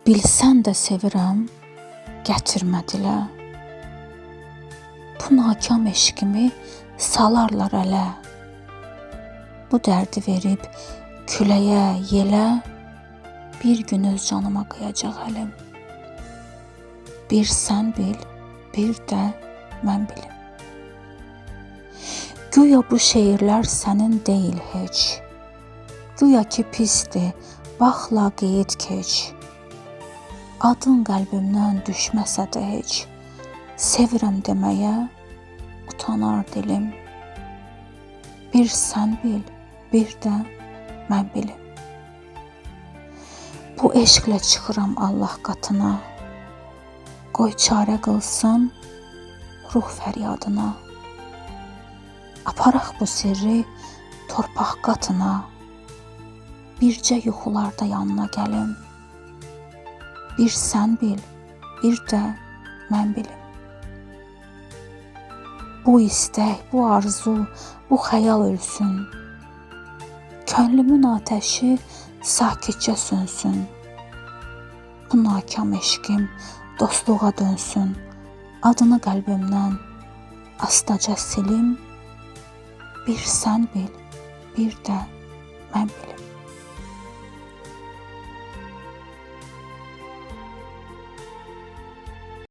Bilsən də sevirəm, gətirmə dilə. Bu nakam eşqimi salarlar ələ. Bu dərdi verib küləyə, yelə, bir gün öz canıma qıyacaq əlim. Bir sən bil, bir də mən bilim. Güya bu şeirlər sənin deyil heç. Güya ki pisdir, bax laqeyd keç. Adın qəlbimdən düşməsə də heç. Sevirəm deməyə utanar dilim. Bir sən bil, bir də mən bilim. Bu eşqlə çıxıram Allah qatına. Qoy çarə qılsın ruh fəryadına. Aparaq bu sirri torpaq qatına. Bircə yuxularda yanına gəlim. Bir sən bil, bir də mən bilim. Bu istək, bu arzu, bu xəyal ölsün. Könlümün atəşi sakitcə sönsün. Bu nakam eşqim dostluğa dönsün. Adını qəlbimdən astaca silim. Bir sən bil, bir də mən bilim.